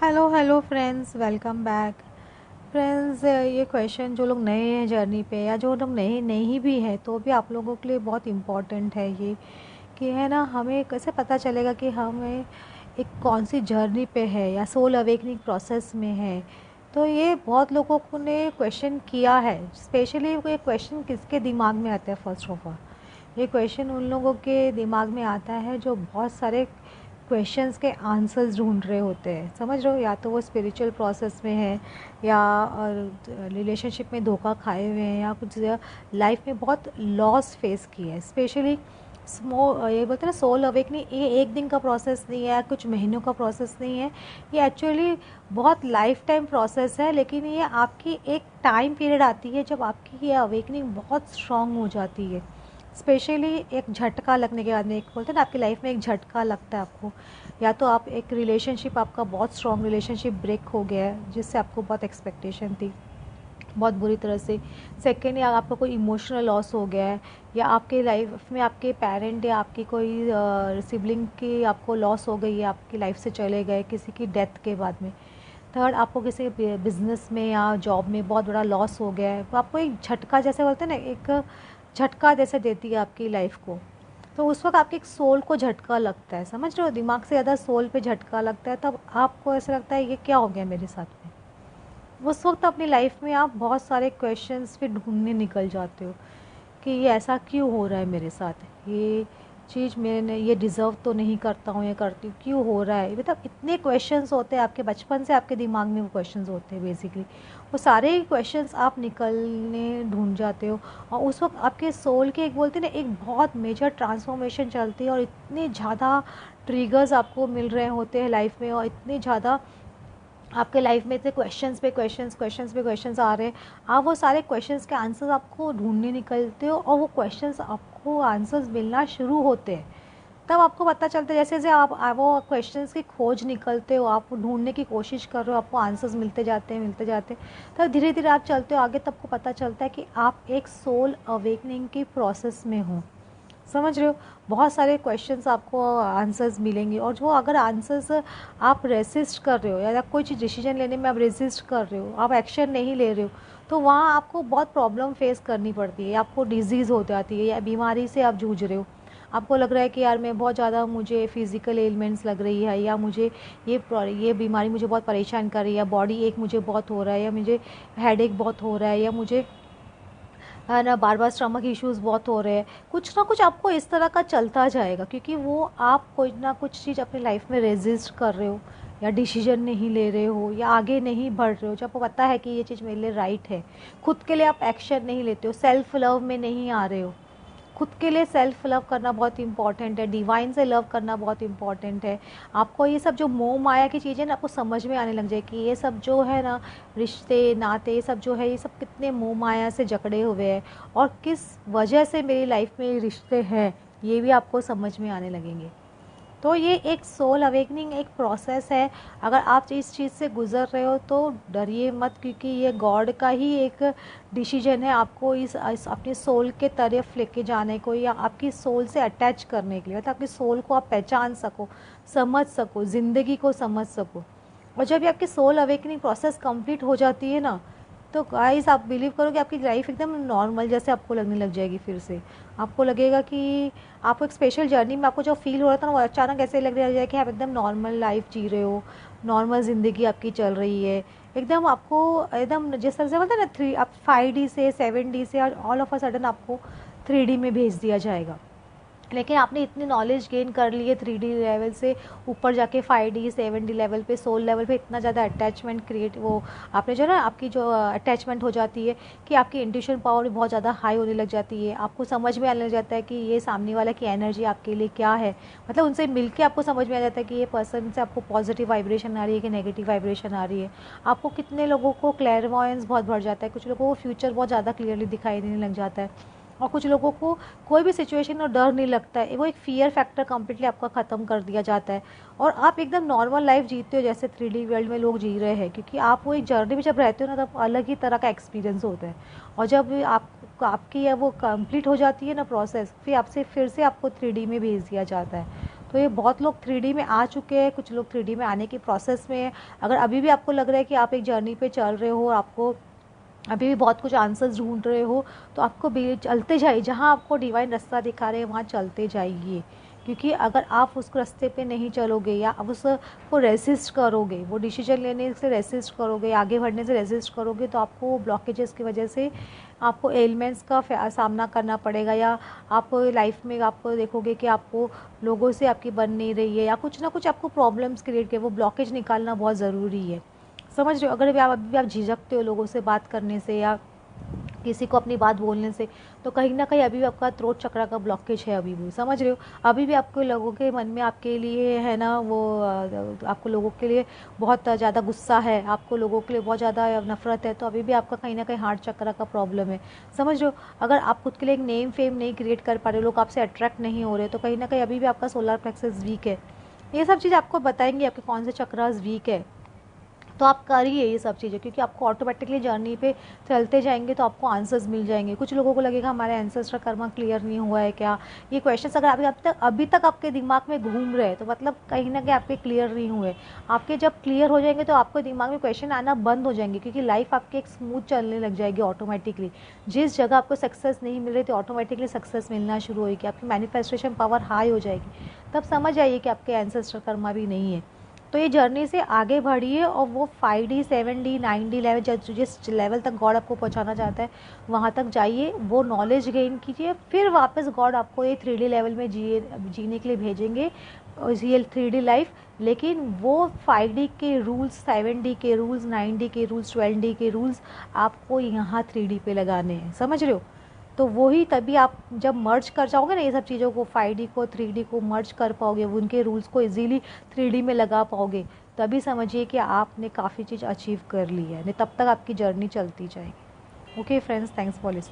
Hello hello friends, welcome back. Friends, ये question जो लोग नए हैं जर्नी पे या जो लोग नए नहीं भी हैं तो भी आप लोगों के लिए बहुत इम्पॉर्टेंट है ये कि है ना, हमें कैसे पता चलेगा कि हमें एक कौन सी जर्नी पे है या सोल अवेकनिंग प्रोसेस में है। तो ये बहुत लोगों को ने क्वेश्चन किया है। स्पेशली ये क्वेश्चन किसके दिमाग में आता है? फर्स्ट ऑफ ऑल ये क्वेश्चन उन लोगों के दिमाग में आता है जो बहुत सारे क्वेश्चंस के आंसर्स ढूंढ रहे होते हैं। समझ रहे हो? या तो वो स्पिरिचुअल प्रोसेस में है या रिलेशनशिप में धोखा खाए हुए हैं या कुछ लाइफ में बहुत लॉस फेस किए हैं। स्पेशली ये बोलते हैं ना, सोल अवेकनिंग ये एक दिन का प्रोसेस नहीं है, कुछ महीनों का प्रोसेस नहीं है। ये एक्चुअली बहुत लाइफ टाइम प्रोसेस है। लेकिन ये आपकी एक टाइम पीरियड आती है जब आपकी ये अवेकनिंग बहुत स्ट्रांग हो जाती है। स्पेशली एक झटका लगने के बाद में, एक बोलते हैं ना, आपकी लाइफ में एक झटका लगता है आपको। या तो आप एक रिलेशनशिप, आपका बहुत स्ट्रॉन्ग रिलेशनशिप ब्रेक हो गया है जिससे आपको बहुत एक्सपेक्टेशन थी, बहुत बुरी तरह से। सेकेंड, या आपका कोई इमोशनल लॉस हो गया है, या आपके लाइफ में आपके पेरेंट या आपकी कोई सिबलिंग की आपको लॉस हो गई है, आपकी लाइफ से चले गए किसी की डेथ के बाद में। थर्ड, आपको किसी बिजनेस में या जॉब में बहुत बड़ा लॉस हो गया है, तो आपको एक झटका जैसे बोलते हैं ना, एक झटका जैसे देती है आपकी लाइफ को। तो उस वक्त आपके एक सोल को झटका लगता है। समझ रहे हो? दिमाग से ज़्यादा सोल पे झटका लगता है, तब आपको ऐसा लगता है ये क्या हो गया मेरे साथ में। उस वक्त अपनी लाइफ में आप बहुत सारे क्वेश्चंस फिर ढूंढने निकल जाते हो कि ये ऐसा क्यों हो रहा है मेरे साथ, ये चीज़ मैंने ये डिज़र्व तो नहीं करता हूँ, ये करती हूँ, क्यों हो रहा है। मतलब इतने क्वेश्चंस होते हैं आपके, बचपन से आपके दिमाग में वो क्वेश्चंस होते हैं। बेसिकली वो सारे क्वेश्चंस आप निकलने ढूंढ जाते हो। और उस वक्त आपके सोल के, एक बोलते हैं ना, एक बहुत मेजर ट्रांसफॉर्मेशन चलती है और इतने ज़्यादा ट्रिगर्स आपको मिल रहे होते हैं लाइफ में, और इतने ज़्यादा आपके लाइफ में इतने क्वेश्चंस आ रहे हैं। आप वो सारे क्वेश्चंस के आंसर्स आपको ढूंढने निकलते हो और वो क्वेश्चंस आपको आंसर्स मिलना शुरू होते हैं। तब आपको पता चलता है, जैसे जैसे आप वो क्वेश्चंस की खोज निकलते हो, आप ढूंढने की कोशिश कर रहे हो, आपको आंसर्स मिलते जाते हैं। तब धीरे धीरे आप चलते हो आगे, तब को पता चलता है कि आप एक सोल अवेकनिंग की प्रोसेस में हो। समझ रहे हो? बहुत सारे क्वेश्चंस आपको आंसर्स मिलेंगे, और जो अगर आंसर्स आप रेसिस्ट कर रहे हो या कोई चीज़ डिसीजन लेने में आप रेसिस्ट कर रहे हो, आप एक्शन नहीं ले रहे हो, तो वहाँ आपको बहुत प्रॉब्लम फेस करनी पड़ती है। आपको डिजीज़ हो जाती है या बीमारी से आप जूझ रहे हो। आपको लग रहा है कि यार मैं बहुत ज़्यादा, मुझे फिज़िकल एलिमेंट्स लग रही है, या मुझे ये बीमारी मुझे बहुत परेशान कर रही है, बॉडी एक मुझे बहुत हो रहा है, या मुझे हेडेक बहुत हो रहा है, या मुझे है ना बार बार स्टमक इश्यूज़ बहुत हो रहे हैं। कुछ ना कुछ आपको इस तरह का चलता जाएगा, क्योंकि वो आप कोई ना कुछ चीज़ अपनी लाइफ में रेजिस्ट कर रहे हो, या डिसीजन नहीं ले रहे हो, या आगे नहीं बढ़ रहे हो। जब आपको पता है कि ये चीज़ मेरे लिए राइट है, खुद के लिए आप एक्शन नहीं लेते हो, सेल्फ लव में नहीं आ रहे हो। खुद के लिए सेल्फ लव करना बहुत इंपॉर्टेंट है, डिवाइन से लव करना बहुत इंपॉर्टेंट है। आपको ये सब जो मोह माया की चीज़ें ना, आपको समझ में आने लग जाए कि ये सब जो है ना, रिश्ते नाते, ये सब जो है, ये सब कितने मोह माया से जकड़े हुए हैं, और किस वजह से मेरी लाइफ में ये रिश्ते हैं, ये भी आपको समझ में आने लगेंगे। तो ये एक सोल अवेकनिंग एक प्रोसेस है। अगर आप इस चीज़ से गुज़र रहे हो तो डरिए मत, क्योंकि ये गॉड का ही एक डिसीजन है आपको इस अपने सोल के तरफ लेके जाने को, या आपकी सोल से अटैच करने के लिए, मतलब आपकी सोल को आप पहचान सको, समझ सको, ज़िंदगी को समझ सको। और जब ये आपकी सोल अवेकनिंग प्रोसेस कंप्लीट हो जाती है ना, तो गाइस आप बिलीव करो कि आपकी लाइफ एकदम नॉर्मल जैसे आपको लगने लग जाएगी। फिर से आपको लगेगा कि आपको एक स्पेशल जर्नी में आपको जो फील हो रहा था ना, वो अचानक ऐसे लगने लग जाए कि आप एकदम नॉर्मल लाइफ जी रहे हो, नॉर्मल ज़िंदगी आपकी चल रही है। एकदम आपको एकदम जिस तरह से बोलते हैं ना, थ्री आप 5D से 7D से ऑल ऑफ अ सडन आपको 3D में भेज दिया जाएगा। लेकिन आपने इतनी नॉलेज गेन कर ली है 3D लेवल से ऊपर जाके 5D 7D लेवल पे, सोल लेवल पे इतना ज़्यादा अटैचमेंट क्रिएट, वो आपने जो ना आपकी जो अटैचमेंट हो जाती है कि आपकी इंट्यूशन पावर भी बहुत ज़्यादा हाई होने लग जाती है। आपको समझ में आने लग जाता है कि ये सामने वाला की एनर्जी आपके लिए क्या है। मतलब उनसे मिलके आपको समझ में आ जाता है कि ये पर्सन से आपको पॉजिटिव वाइब्रेशन आ रही है कि नेगेटिव वाइब्रेशन आ रही है। आपको कितने लोगों को क्लैरवॉयंस बहुत बढ़ जाता है, कुछ लोगों को फ्यूचर बहुत ज़्यादा क्लियरली दिखाई देने लग जाता है, और कुछ लोगों को कोई भी सिचुएशन में डर नहीं लगता है। वो एक फियर फैक्टर कम्प्लीटली आपका ख़त्म कर दिया जाता है, और आप एकदम नॉर्मल लाइफ जीते हो जैसे 3D वर्ल्ड में लोग जी रहे हैं, क्योंकि आप वो एक जर्नी में जब रहते हो ना, तब अलग ही तरह का एक्सपीरियंस होता है। और जब आपकी वो कंप्लीट हो जाती है ना प्रोसेस, फिर से आपको 3D में भेज दिया जाता है। तो ये बहुत लोग 3D में आ चुके हैं, कुछ लोग 3D में आने की प्रोसेस में है। अगर अभी भी आपको लग रहा है कि आप एक जर्नी पे चल रहे हो, आपको अभी भी बहुत कुछ आंसर्स ढूंढ रहे हो, तो आपको भी चलते जाइए, जहाँ आपको डिवाइन रास्ता दिखा रहे हैं वहाँ चलते जाइए। क्योंकि अगर आप उस रास्ते पे नहीं चलोगे या आप उसको रेसिस्ट करोगे, वो डिसीजन लेने से रेसिस्ट करोगे, आगे बढ़ने से रेसिस्ट करोगे, तो आपको ब्लॉकेजेस की वजह से आपको एलिमेंट्स का सामना करना पड़ेगा, या आप लाइफ में आप देखोगे कि आपको लोगों से आपकी बन नहीं रही है, या कुछ ना कुछ आपको प्रॉब्लम्स क्रिएट किए। वो ब्लॉकेज निकालना बहुत ज़रूरी है, समझ रहे हो। अगर अभी भी आप झिझकते हो लोगों से बात करने से या किसी को अपनी बात बोलने से, तो कहीं ना कहीं अभी भी आपका थ्रोट चक्रा का ब्लॉकेज है, अभी भी, समझ रहे हो। अभी भी आपको लोगों के मन में आपके लिए है ना वो आपको लोगों के लिए बहुत ज़्यादा गुस्सा है, आपको लोगों के लिए बहुत ज़्यादा नफरत है, तो अभी भी आपका कहीं ना कहीं हार्ट चक्रा का प्रॉब्लम है, समझ रहे हो। अगर आप खुद के लिए एक नेम फेम नहीं क्रिएट कर पा रहे, लोग आपसे अट्रैक्ट नहीं हो रहे, तो कहीं ना कहीं अभी भी आपका सोलर प्लेक्सस वीक है। ये सब चीज़ आपको बताएंगे आपके कौन से चक्रास वीक है, तो आप करिए ये सब चीज़ें, क्योंकि आपको ऑटोमेटिकली जर्नी पे चलते जाएंगे तो आपको आंसर्स मिल जाएंगे। कुछ लोगों को लगेगा हमारे एंसेस्टर कर्मा क्लियर नहीं हुआ है क्या, ये क्वेश्चंस अगर अभी तक आपके दिमाग में घूम रहे हैं, तो मतलब कहीं ना कहीं आपके क्लियर नहीं हुए। आपके जब क्लियर हो जाएंगे तो आपको दिमाग में क्वेश्चन आना बंद हो जाएंगे, क्योंकि लाइफ आपकी एक स्मूथ चलने लग जाएगी ऑटोमेटिकली। जिस जगह आपको सक्सेस नहीं मिल रही थी, ऑटोमेटिकली सक्सेस मिलना शुरू होगी, आपकी मैनिफेस्टेशन पावर हाई हो जाएगी। तब समझ आइए कि आपके एंसेस्टर कर्मा भी नहीं है। तो ये जर्नी से आगे बढ़िए, और वो 5D 7D 9D लेवल, जिस लेवल तक गॉड आपको पहुंचाना चाहता है वहाँ तक जाइए, वो नॉलेज गेन कीजिए, फिर वापस गॉड आपको ये 3D लेवल में जीने के लिए भेजेंगे, ये 3D लाइफ। लेकिन वो 5D के रूल्स, 7D के रूल्स, 9D के रूल्स, 12D के रूल्स आपको यहाँ 3D पे लगाने हैं, समझ रहे हो। तो वही तभी आप जब मर्ज कर जाओगे ना ये सब चीज़ों को, 5D को 3D को मर्ज कर पाओगे, उनके रूल्स को इजीली 3D में लगा पाओगे, तभी समझिए कि आपने काफ़ी चीज़ अचीव कर ली है, नहीं तब तक आपकी जर्नी चलती जाएगी। Okay friends, thanks for listening.